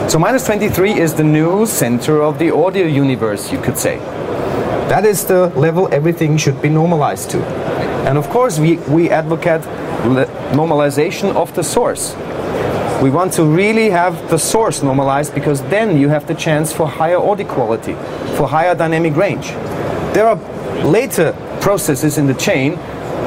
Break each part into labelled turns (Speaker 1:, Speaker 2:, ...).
Speaker 1: So minus 23 is the new center of the audio universe, you could say. That is the level everything should be normalized to. And of course we advocate normalization of the source. We want to really have the source normalized, because then you have the chance for higher audio quality, for higher dynamic range. There are later processes in the chain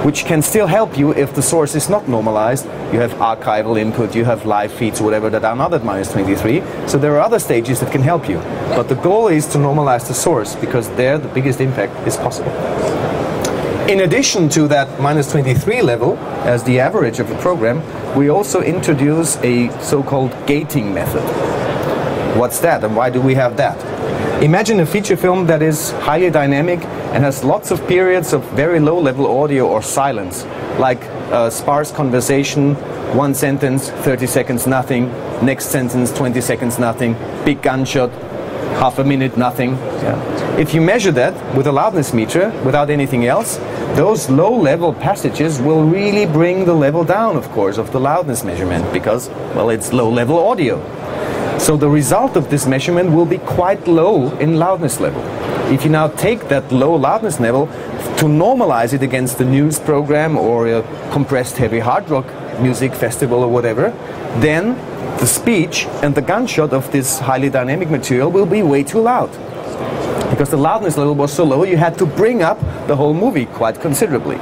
Speaker 1: which can still help you if the source is not normalized. You have archival input, you have live feeds, whatever, that are not at minus 23. So there are other stages that can help you. But the goal is to normalize the source, because there the biggest impact is possible. In addition to that minus 23 level, as the average of the program, we also introduce a so-called gating method. What's that, and why do we have that? Imagine a feature film that is highly dynamic and has lots of periods of very low-level audio or silence, like sparse conversation, one sentence, 30 seconds, nothing, next sentence, 20 seconds, nothing, big gunshot, half a minute, nothing. Yeah. If you measure that with a loudness meter, without anything else, those low-level passages will really bring the level down, of course, of the loudness measurement, because, well, it's low-level audio. So the result of this measurement will be quite low in loudness level. If you now take that low loudness level to normalize it against the news program or a compressed heavy hard rock music festival or whatever, then the speech and the gunshot of this highly dynamic material will be way too loud. Because the loudness level was so low, you had to bring up the whole movie quite considerably.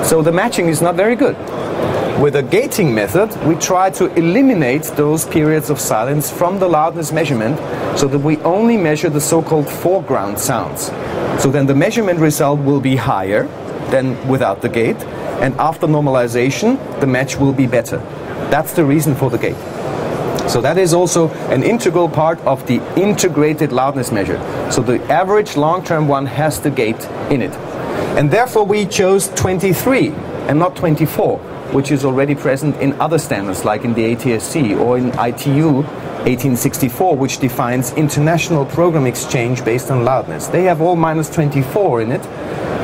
Speaker 1: So the matching is not very good. With a gating method, we try to eliminate those periods of silence from the loudness measurement, so that we only measure the so-called foreground sounds. So then the measurement result will be higher than without the gate, and after normalization, the match will be better. That's the reason for the gate. So that is also an integral part of the integrated loudness measure. So the average long-term one has the gate in it. And therefore we chose 23 and not 24, which is already present in other standards, like in the ATSC or in ITU 1864, which defines international program exchange based on loudness. They have all minus 24 in it,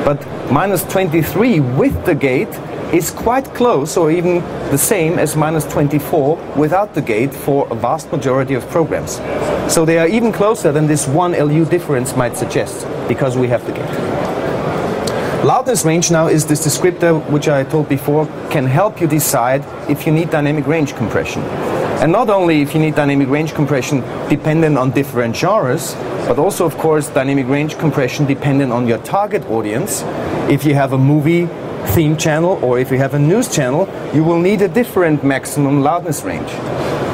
Speaker 1: but minus 23 with the gate is quite close, or even the same as minus 24 without the gate for a vast majority of programs. So they are even closer than this 1 LU difference might suggest, because we have the gate. Loudness range now is this descriptor which I told before can help you decide if you need dynamic range compression. And not only if you need dynamic range compression dependent on different genres, but also of course dynamic range compression dependent on your target audience. If you have a movie theme channel or if you have a news channel, you will need a different maximum loudness range.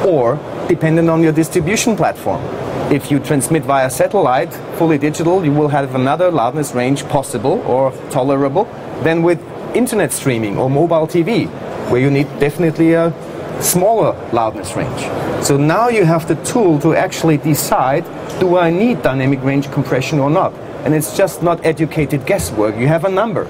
Speaker 1: Or dependent on your distribution platform. If you transmit via satellite, fully digital, you will have another loudness range possible or tolerable than with internet streaming or mobile TV, where you need definitely a smaller loudness range. So now you have the tool to actually decide, do I need dynamic range compression or not? And it's just not educated guesswork. You have a number.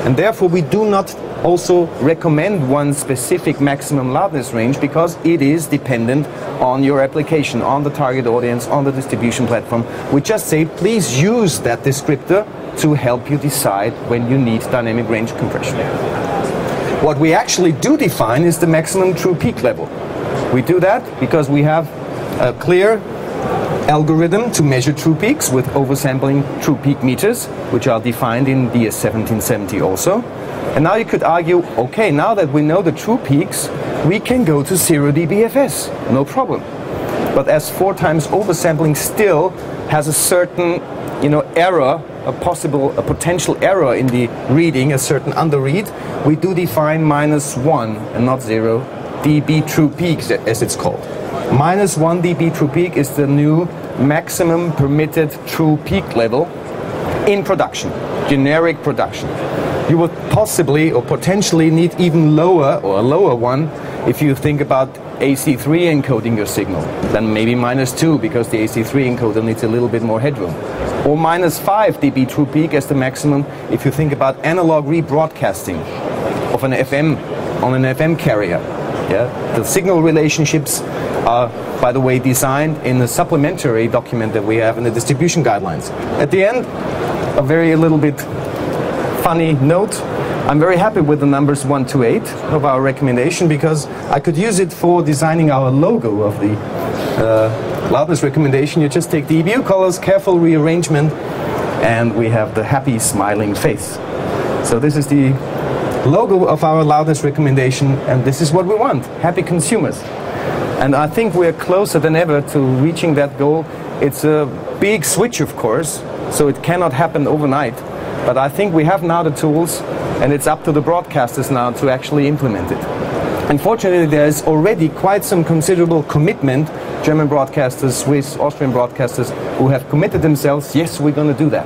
Speaker 1: And therefore we do not also recommend one specific maximum loudness range, because it is dependent on your application, on the target audience, on the distribution platform. We just say, please use that descriptor to help you decide when you need dynamic range compression. What we actually do define is the maximum true peak level. We do that because we have a clear algorithm to measure true peaks with oversampling true peak meters, which are defined in DS 1770 also. And now you could argue, okay, now that we know the true peaks, we can go to 0 dBFS, no problem. But as 4 times oversampling still has a certain, error, a potential error in the reading, a certain underread, we do define -1 and not 0 dB true peak, as it's called. -1 dB true peak is the new maximum permitted true peak level in production, generic production. You would possibly or potentially need even lower, or a lower one, if you think about AC3 encoding your signal. Then maybe -2, because the AC3 encoder needs a little bit more headroom. Or -5 dB true peak as the maximum if you think about analog rebroadcasting of an FM on an FM carrier. Yeah? The signal relationships are, by the way, designed in a supplementary document that we have in the distribution guidelines. At the end, a little bit funny note, I'm very happy with the numbers 1 to 8 of our recommendation, because I could use it for designing our logo of the loudness recommendation. You just take the EBU colors, careful rearrangement, and we have the happy smiling face. So this is the logo of our loudness recommendation, and this is what we want, happy consumers. And I think we're closer than ever to reaching that goal. It's a big switch, of course, so it cannot happen overnight. But I think we have now the tools, and it's up to the broadcasters now to actually implement it. Unfortunately, there's already quite some considerable commitment. German broadcasters, Swiss, Austrian broadcasters who have committed themselves, yes, we're going to do that.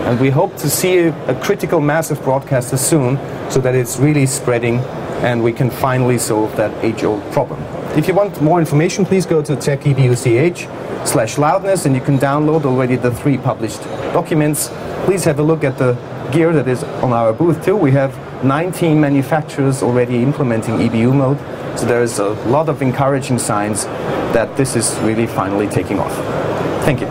Speaker 1: And we hope to see a critical mass of broadcasters soon, so that it's really spreading and we can finally solve that age-old problem. If you want more information, please go to techebuch/loudness, and you can download already the 3 published documents. Please have a look at the gear that is on our booth too. We have 19 manufacturers already implementing EBU mode, so there is a lot of encouraging signs that this is really finally taking off. Thank you.